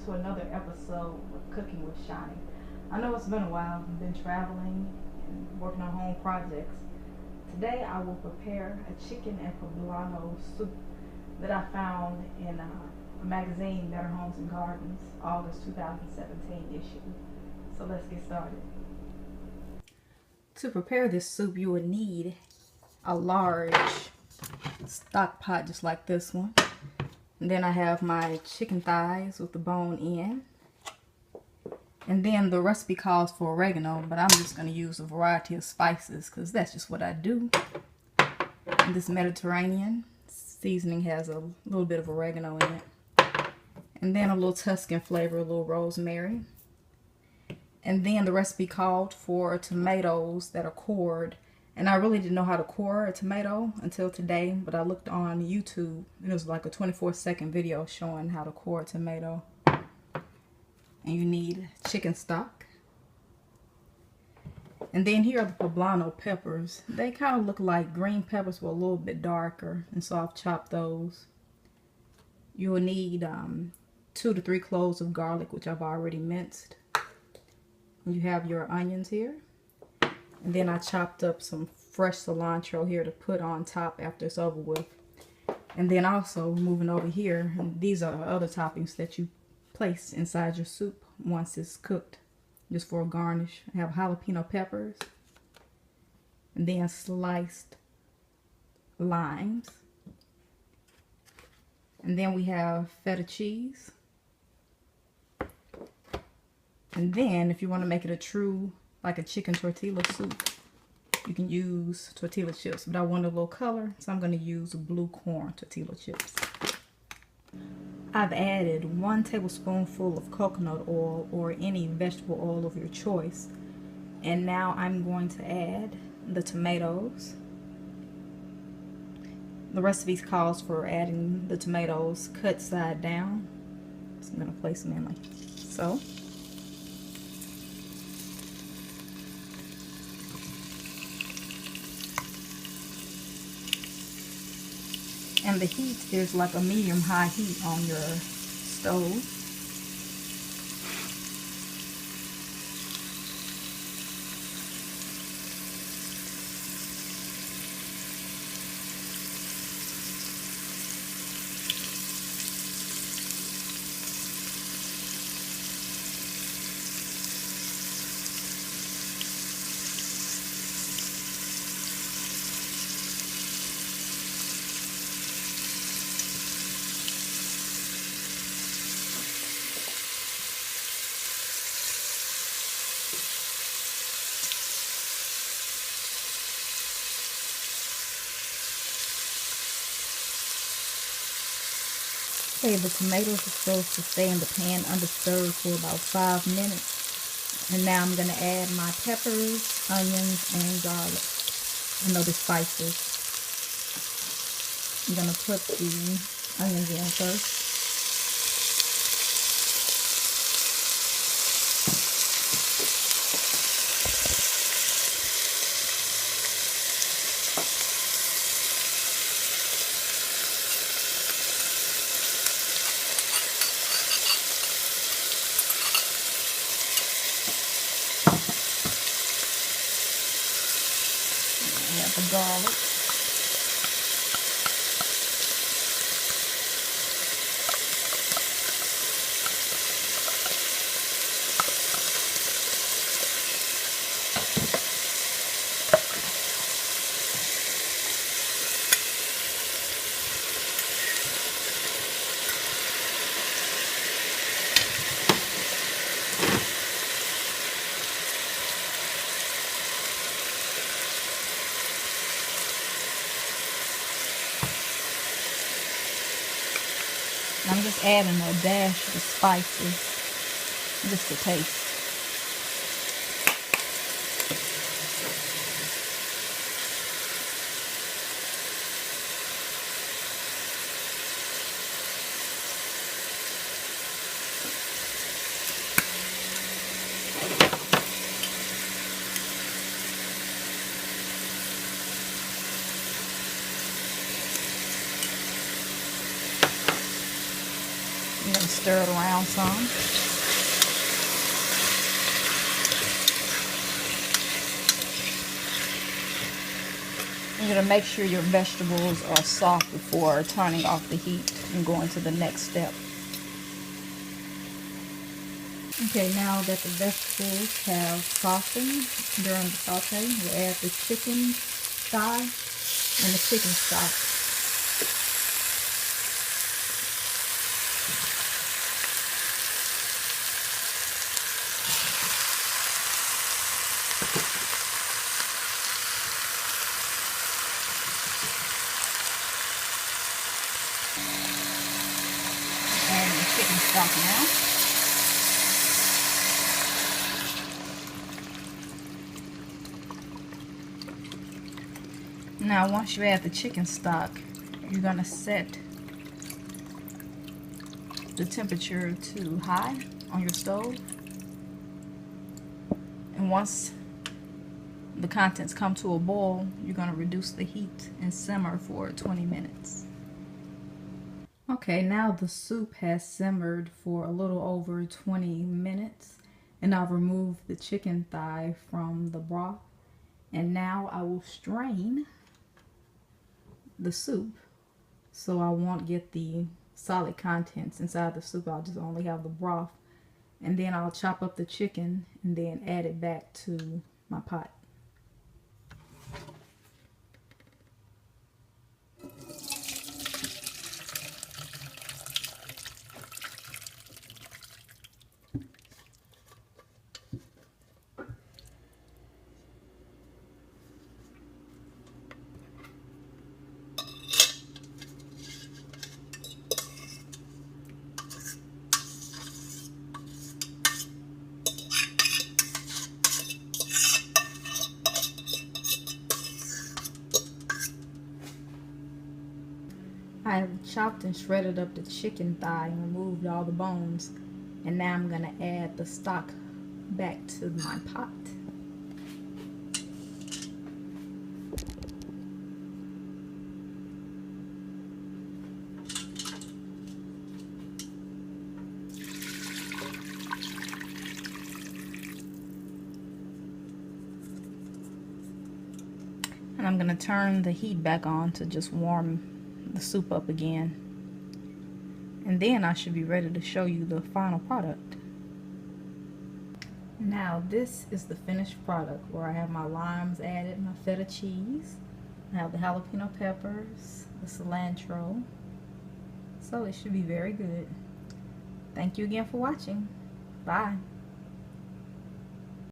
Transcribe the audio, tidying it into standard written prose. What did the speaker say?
to another episode of Cooking with Shani. I know it's been a while. I've been traveling and working on home projects. Today I will prepare a chicken and poblano soup that I found in a magazine, Better Homes and Gardens, August 2017 issue. So let's get started. To prepare this soup, you will need a large stock pot just like this one. And then I have my chicken thighs with the bone in. And then the recipe calls for oregano, but I'm just going to use a variety of spices because that's just what I do. And this Mediterranean seasoning has a little bit of oregano in it. And then a little Tuscan flavor, a little rosemary. And then the recipe called for tomatoes that are cored. And I really didn't know how to core a tomato until today, but I looked on YouTube. It was like a 24-second video showing how to core a tomato. And you need chicken stock. And then here are the poblano peppers. They kind of look like green peppers, but a little bit darker. And so I've chopped those. You will need 2 to 3 cloves of garlic, which I've already minced. You have your onions here. And then I chopped up some fresh cilantro here to put on top after it's over with. And then also moving over here, and these are other toppings that you place inside your soup once it's cooked, just for a garnish. I have jalapeno peppers. And then sliced limes. And then we have feta cheese. And then if you want to make it a true, like a chicken tortilla soup, you can use tortilla chips. But I want a little color, so I'm going to use blue corn tortilla chips. I've added 1 tablespoonful of coconut oil or any vegetable oil of your choice. And now I'm going to add the tomatoes. The recipe calls for adding the tomatoes cut side down. So I'm going to place them in like so. And the heat is like a medium-high heat on your stove. Okay, the tomatoes are supposed to stay in the pan undisturbed for about 5 minutes. And now I'm going to add my peppers, onions, and garlic. And other spices. I'm going to put the onions in first. Add the garlic. I'm just adding a dash of spices just to taste. then stir it around some. You're going to make sure your vegetables are soft before turning off the heat and going to the next step. Okay, now that the vegetables have softened during the saute, we'll add the chicken thigh and the chicken stock. Adding the chicken stock now. Now, once you add the chicken stock, you're going to set the temperature to high on your stove. And once the contents come to a boil, you're going to reduce the heat and simmer for 20 minutes. Okay, now the soup has simmered for a little over 20 minutes, and I've removed the chicken thigh from the broth. And now I will strain the soup so I won't get the solid contents inside the soup. I'll just only have the broth, and then I'll chop up the chicken and then add it back to my pot. I have chopped and shredded up the chicken thigh and removed all the bones, and now I'm going to add the stock back to my pot. And I'm going to turn the heat back on to just warm the soup up again, and then I should be ready to show you the final product. Now this is the finished product, where I have my limes added, my feta cheese, I have the jalapeno peppers, the cilantro, so it should be very good. Thank you again for watching. Bye.